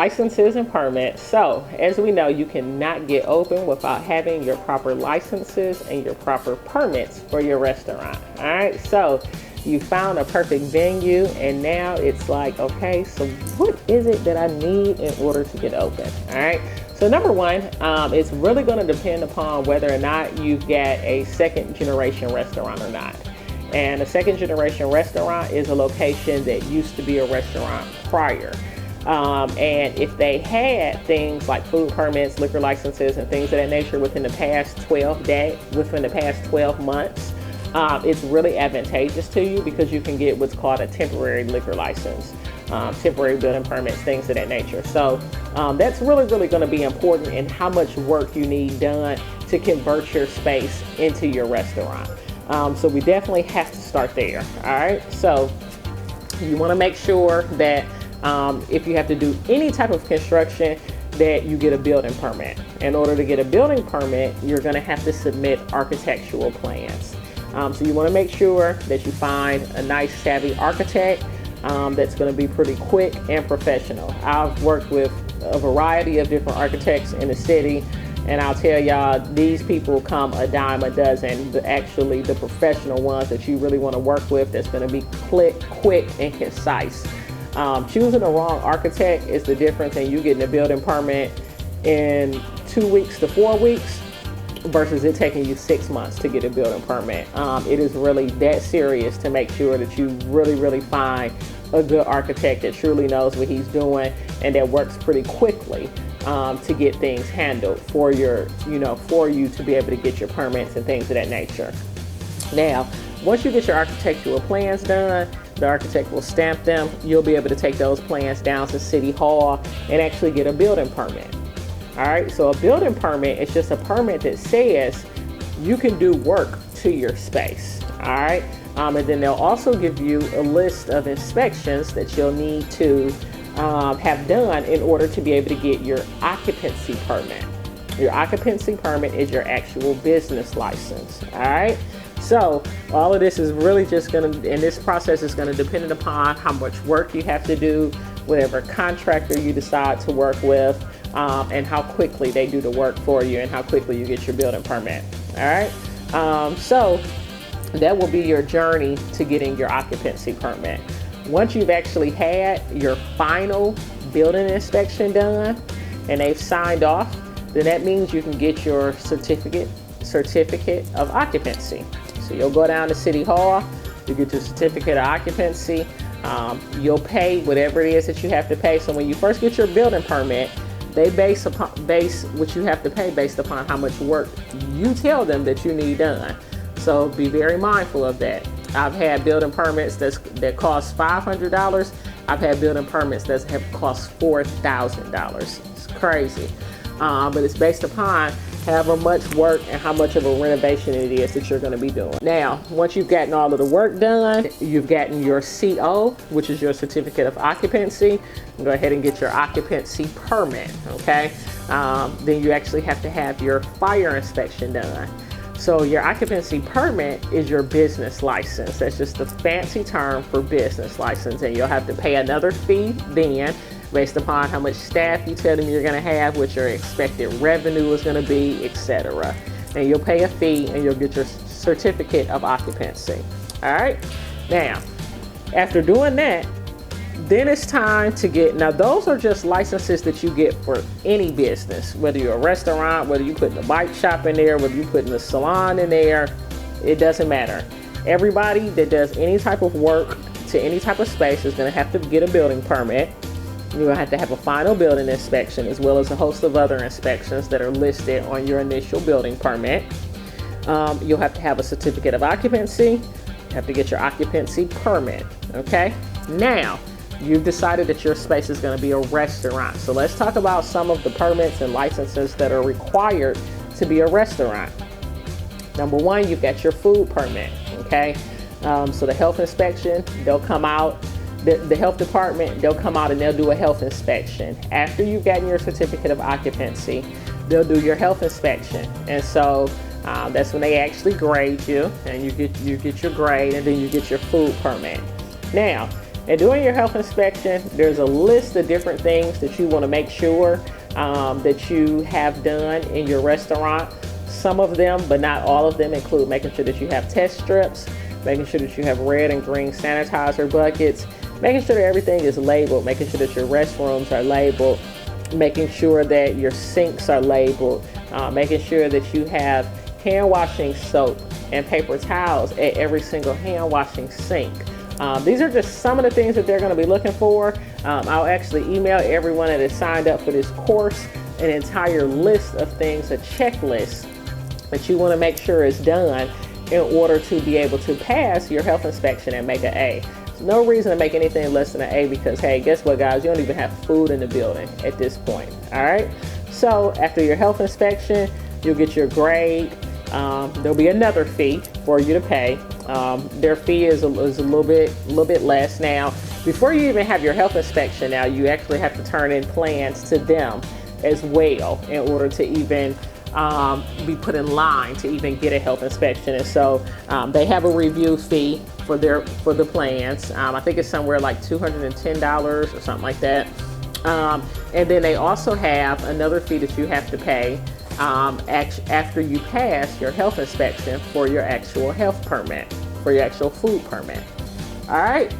licenses and permits. So as we know, you cannot get open without having your proper licenses and your proper permits for your restaurant. All right, so you found a perfect venue, and now it's like, okay, so what is it that I need in order to get open? All right, so number one, it's really going to depend upon whether or not you've got a second generation restaurant or not. And a second generation restaurant is a location that used to be a restaurant prior. And if they had things like food permits, liquor licenses, and things of that nature within the past 12 months, it's really advantageous to you because you can get what's called a temporary liquor license, temporary building permits, things of that nature. So that's really going to be important in how much work you need done to convert your space into your restaurant. So we definitely have to start there. All right. So you want to make sure that if you have to do any type of construction, that you get a building permit. In order to get a building permit, you're going to have to submit architectural plans. So you want to make sure that you find a nice savvy architect that's going to be pretty quick and professional. I've worked with a variety of different architects in the city, and I'll tell y'all, these people come a dime a dozen. Actually, the professional ones that you really want to work with, that's going to be quick and concise. Choosing the wrong architect is the difference in you getting a building permit in 2 weeks to 4 weeks versus it taking you 6 months to get a building permit. It is really that serious to make sure that you really find a good architect that truly knows what he's doing and that works pretty quickly to get things handled for your, for you to be able to get your permits and things of that nature. Now, once you get your architectural plans done, the architect will stamp them. You'll be able to take those plans down to City Hall and actually get a building permit. All right, so a building permit is just a permit that says you can do work to your space. All right, and then they'll also give you a list of inspections that you'll need to have done in order to be able to get your occupancy permit. Your occupancy permit is your actual business license. All right. So all of this is really just going to, and this process is going to depend upon how much work you have to do, whatever contractor you decide to work with, and how quickly they do the work for you and how quickly you get your building permit. All right. So that will be your journey to getting your occupancy permit. Once you've actually had your final building inspection done and they've signed off, then that means you can get your certificate of occupancy. So you'll go down to City Hall, you get your certificate of occupancy, you'll pay whatever it is that you have to pay. So when you first get your building permit, they base what you have to pay based upon how much work you tell them that you need done. So be very mindful of that. I've had building permits that cost $500. I've had building permits that have cost $4,000. It's crazy. But it's based upon however much work and how much of a renovation it is that you're going to be doing. Now, once you've gotten all of the work done, you've gotten your CO, which is your certificate of occupancy. Go ahead and get your occupancy permit, okay? Then you actually have to have your fire inspection done. So your occupancy permit is your business license. That's just the fancy term for business license. And you'll have to pay another fee then based upon how much staff you tell them you're going to have, what your expected revenue is going to be, etc. And you'll pay a fee and you'll get your certificate of occupancy. All right. Now, after doing that, then it's time to get, now those are just licenses that you get for any business, whether you're a restaurant, whether you put the bike shop in there, whether you put the salon in there, it doesn't matter. Everybody that does any type of work to any type of space is going to have to get a building permit. You're going to have a final building inspection as well as a host of other inspections that are listed on your initial building permit. You'll have to have a certificate of occupancy. You have to get your occupancy permit. Okay. Now, you've decided that your space is going to be a restaurant. So let's talk about some of the permits and licenses that are required to be a restaurant. Number one, you've got your food permit. Okay. So the health inspection, they'll come out. The health department, they'll come out and they'll do a health inspection. After you've gotten your certificate of occupancy, they'll do your health inspection. And so that's when they actually grade you, and you get your grade, and then you get your food permit. Now, And doing your health inspection, there's a list of different things that you want to make sure that you have done in your restaurant. Some of them, but not all of them, include making sure that you have test strips, making sure that you have red and green sanitizer buckets, making sure that everything is labeled, making sure that your restrooms are labeled, making sure that your sinks are labeled, making sure that you have hand washing soap and paper towels at every single hand washing sink. These are just some of the things that they're going to be looking for. I'll actually email everyone that is signed up for this course an entire list of things, a checklist that you want to make sure is done in order to be able to pass your health inspection and make an A. There's no reason to make anything less than an A because, hey, guess what, guys? You don't even have food in the building at this point. All right. So after your health inspection, you'll get your grade. There'll be another fee for you to pay. Their fee is a little bit less. Now, before you even have your health inspection, now you actually have to turn in plans to them as well in order to even be put in line to even get a health inspection. And so they have a review fee for the plans. I think it's somewhere like $210 or something like that. And then they also have another fee that you have to pay after you pass your health inspection for your actual health permit, for your actual food permit. All right.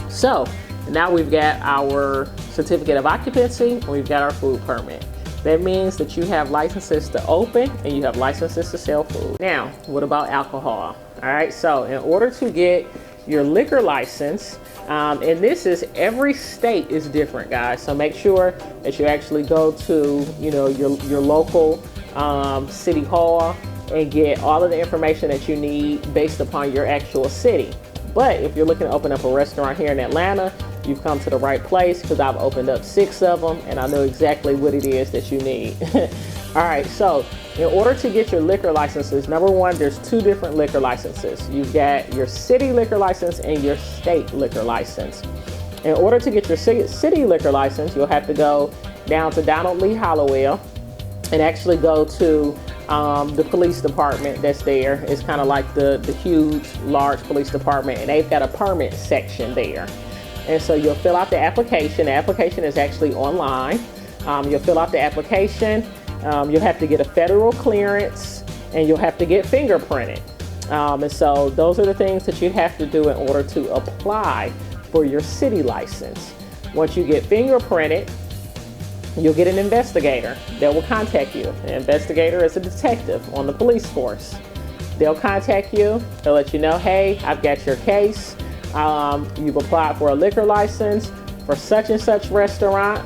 So now we've got our certificate of occupancy and we've got our food permit. That means that you have licenses to open and you have licenses to sell food. Now, what about alcohol? All right, so in order to get your liquor license, and this is, every state is different, guys. So make sure that you actually go to, your local city hall and get all of the information that you need based upon your actual city. But if you're looking to open up a restaurant here in Atlanta, you've come to the right place because I've opened up 6 of them and I know exactly what it is that you need. All right, so in order to get your liquor licenses, number one, there's 2 different liquor licenses. You've got your city liquor license and your state liquor license. In order to get your city liquor license, you'll have to go down to Donald Lee Hollowell and actually go to the police department that's there. It's kind of like the huge, large police department, and they've got a permit section there. And so you'll fill out the application. The application is actually online. You'll fill out the application. You'll have to get a federal clearance and you'll have to get fingerprinted. And so those are the things that you have to do in order to apply for your city license. Once you get fingerprinted, you'll get an investigator that will contact you. An investigator is a detective on the police force. They'll contact you. They'll let you know, hey, I've got your case. You've applied for a liquor license for such and such restaurant.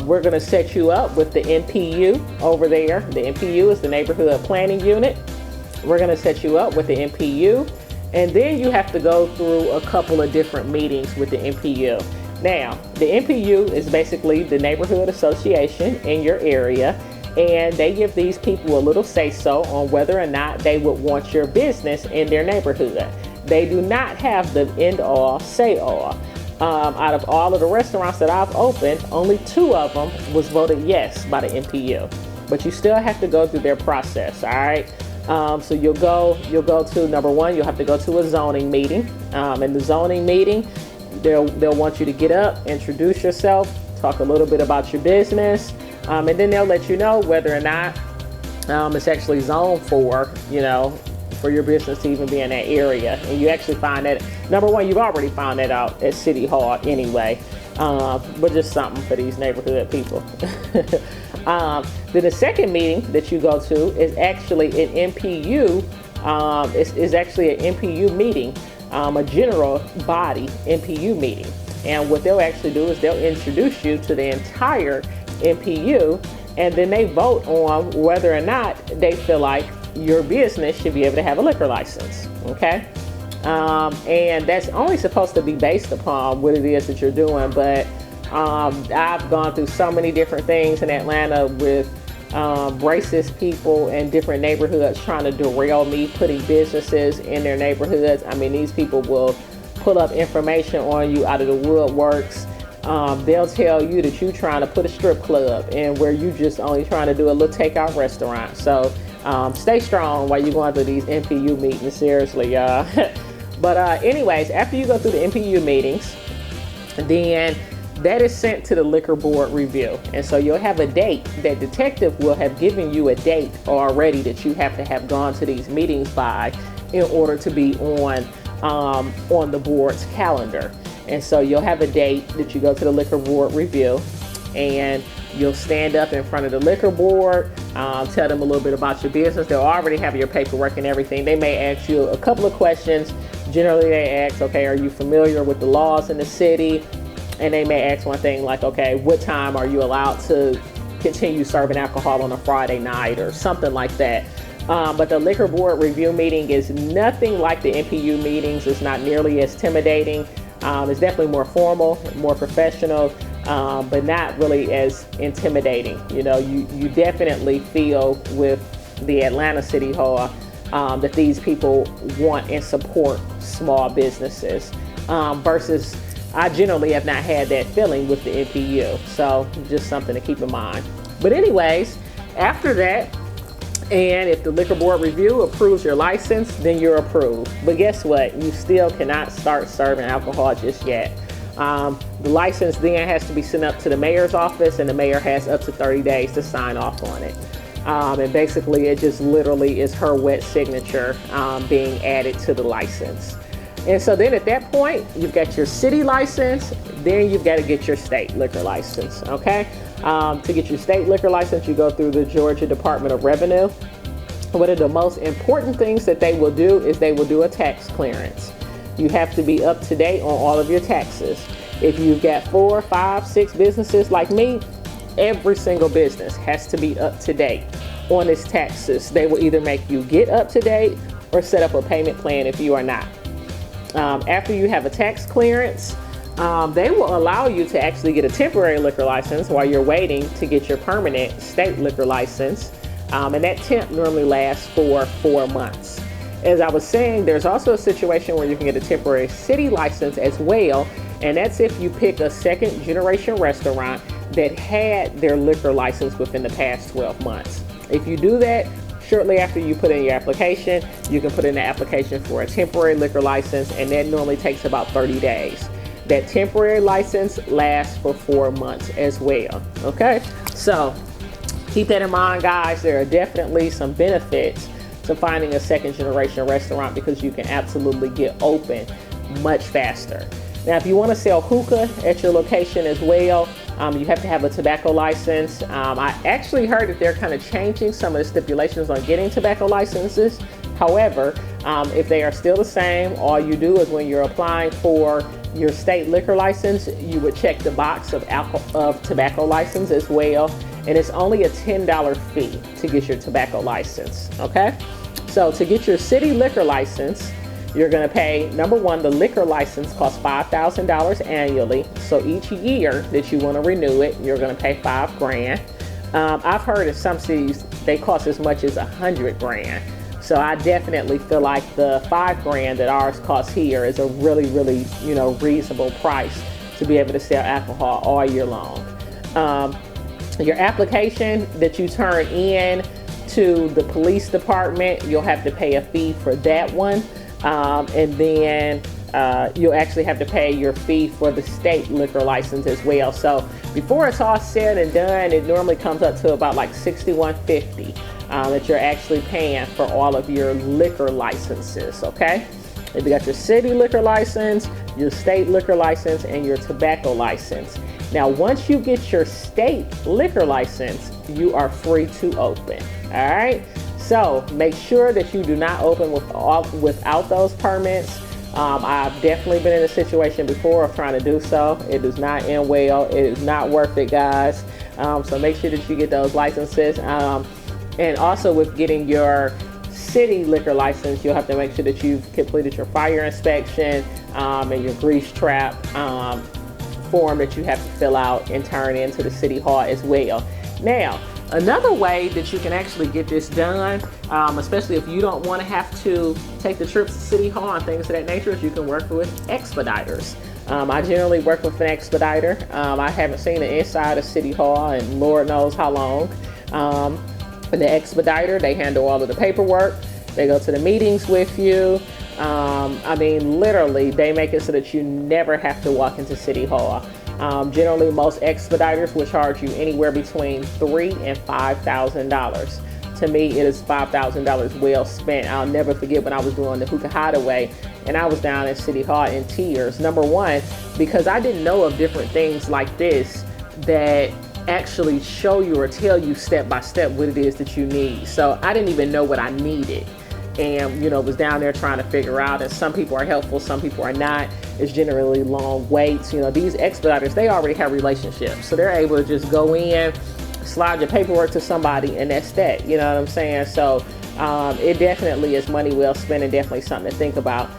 We're going to set you up with the NPU over there. The NPU is the Neighborhood Planning Unit. We're going to set you up with the NPU. And then you have to go through a couple of different meetings with the NPU. Now, the NPU is basically the neighborhood association in your area, and they give these people a little say-so on whether or not they would want your business in their neighborhood. They do not have the end-all, say-all. Out of all of the restaurants that I've opened, only 2 of them was voted yes by the NPU. But you still have to go through their process, all right? So you'll go to, number one, you'll have to go to a zoning meeting. In the zoning meeting, they'll want you to get up, introduce yourself, talk a little bit about your business, and then they'll let you know whether or not it's actually zoned for, for your business to even be in that area. And you actually find that, number one, you've already found that out at City Hall anyway, but just something for these neighborhood people. Then the second meeting that you go to is actually an NPU, is actually an NPU meeting, a general body NPU meeting. And what they'll actually do is they'll introduce you to the entire NPU, and then they vote on whether or not they feel like your business should be able to have a liquor license, okay? And that's only supposed to be based upon what it is that you're doing, but I've gone through so many different things in Atlanta with racist people in different neighborhoods trying to derail me putting businesses in their neighborhoods. I mean, these people will pull up information on you out of the woodworks. They'll tell you that you're trying to put a strip club and where you just only trying to do a little takeout restaurant. So stay strong while you're going through these NPU meetings, seriously, y'all. But anyways, after you go through the MPU meetings, then that is sent to the liquor board review. And so you'll have a date. That detective will have given you a date already that you have to have gone to these meetings by in order to be on the board's calendar. And so you'll have a date that you go to the liquor board review, and you'll stand up in front of the liquor board, tell them a little bit about your business. They'll already have your paperwork and everything. They may ask you a couple of questions. Generally they ask, okay, are you familiar with the laws in the city? And they may ask one thing like, okay, what time are you allowed to continue serving alcohol on a Friday night or something like that. But the liquor board review meeting is nothing like the MPU meetings. It's not nearly as intimidating. It's definitely more formal, more professional, but not really as intimidating. You know, you definitely feel with the Atlanta City Hall that these people want and support small businesses versus I generally have not had that feeling with the MPU. So just something to keep in mind. But anyways, after that, and if the liquor board review approves your license, then you're approved. But guess what? You still cannot start serving alcohol just yet. The license then has to be sent up to the mayor's office, and the mayor has up to 30 days to sign off on it. And basically, it just literally is her wet signature being added to the license. And so then at that point, you've got your city license, then you've got to get your state liquor license, okay? To get your state liquor license, you go through the Georgia Department of Revenue. One of the most important things that they will do is they will do a tax clearance. You have to be up to date on all of your taxes. If you've got 4, 5, 6 businesses like me, every single business has to be up to date on its taxes. They will either make you get up to date or set up a payment plan if you are not. After you have a tax clearance, they will allow you to actually get a temporary liquor license while you're waiting to get your permanent state liquor license. And that temp normally lasts for 4 months. As I was saying, there's also a situation where you can get a temporary city license as well. And that's if you pick a second generation restaurant that had their liquor license within the past 12 months. If you do that, shortly after you put in your application, you can put in the application for a temporary liquor license, and that normally takes about 30 days. That temporary license lasts for 4 months as well, okay? So keep that in mind, guys. There are definitely some benefits to finding a second generation restaurant because you can absolutely get open much faster. Now, if you want to sell hookah at your location as well, you have to have a tobacco license. I actually heard that they're kind of changing some of the stipulations on getting tobacco licenses. However, if they are still the same, all you do is when you're applying for your state liquor license, you would check the box of tobacco license as well. And it's only a $10 fee to get your tobacco license, okay? So to get your city liquor license, you're going to pay, number one, the liquor license costs $5,000 annually. So each year that you want to renew it, you're going to pay $5,000. I've heard in some cities they cost as much as $100,000. So I definitely feel like the $5,000 that ours costs here is a really, really, reasonable price to be able to sell alcohol all year long. Your application that you turn in to the police department, you'll have to pay a fee for that one. And then you'll actually have to pay your fee for the state liquor license as well. So before it's all said and done, it normally comes up to about like $61.50 that you're actually paying for all of your liquor licenses, okay? If you got your city liquor license, your state liquor license, and your tobacco license. Now, once you get your state liquor license, you are free to open, all right? So make sure that you do not open without those permits. I've definitely been in a situation before of trying to do so. It does not end well. It is not worth it, guys. So make sure that you get those licenses. And also with getting your city liquor license, you'll have to make sure that you've completed your fire inspection and your grease trap form that you have to fill out and turn into the city hall as well. Now, another way that you can actually get this done, especially if you don't want to have to take the trips to City Hall and things of that nature, is you can work with Expediters. I generally work with an Expediter. I haven't seen the inside of City Hall and Lord knows how long. The Expediter, they handle all of the paperwork. They go to the meetings with you. I mean, literally, they make it so that you never have to walk into City Hall. Generally, most Expediters will charge you anywhere between $3,000 and $5,000. To me, it is $5,000 well spent. I'll never forget when I was doing the Hookah Hideaway and I was down at City Hall in tears. Number one, because I didn't know of different things like this that actually show you or tell you step by step what it is that you need. So I didn't even know what I needed. And, was down there trying to figure out, and some people are helpful, some people are not. It's generally long waits. These Expediters, they already have relationships. So they're able to just go in, slide your paperwork to somebody, and that's that. You know what I'm saying? So it definitely is money well spent and definitely something to think about.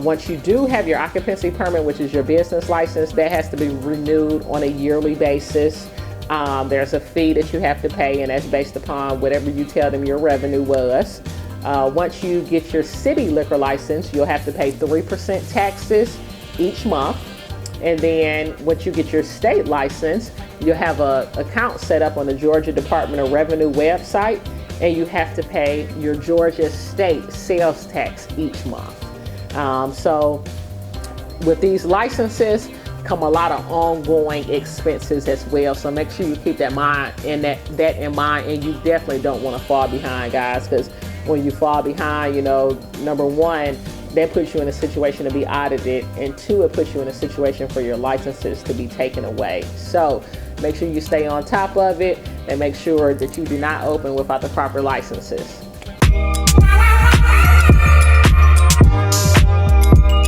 Once you do have your occupancy permit, which is your business license, that has to be renewed on a yearly basis. There's a fee that you have to pay, and that's based upon whatever you tell them your revenue was. Once you get your city liquor license, you'll have to pay 3% taxes each month. And then once you get your state license, you'll have an account set up on the Georgia Department of Revenue website, and you have to pay your Georgia state sales tax each month. So with these licenses come a lot of ongoing expenses as well. So make sure you keep that in mind, and you definitely don't want to fall behind, guys, because when you fall behind, number one, that puts you in a situation to be audited, and two, it puts you in a situation for your licenses to be taken away. So make sure you stay on top of it and make sure that you do not open without the proper licenses.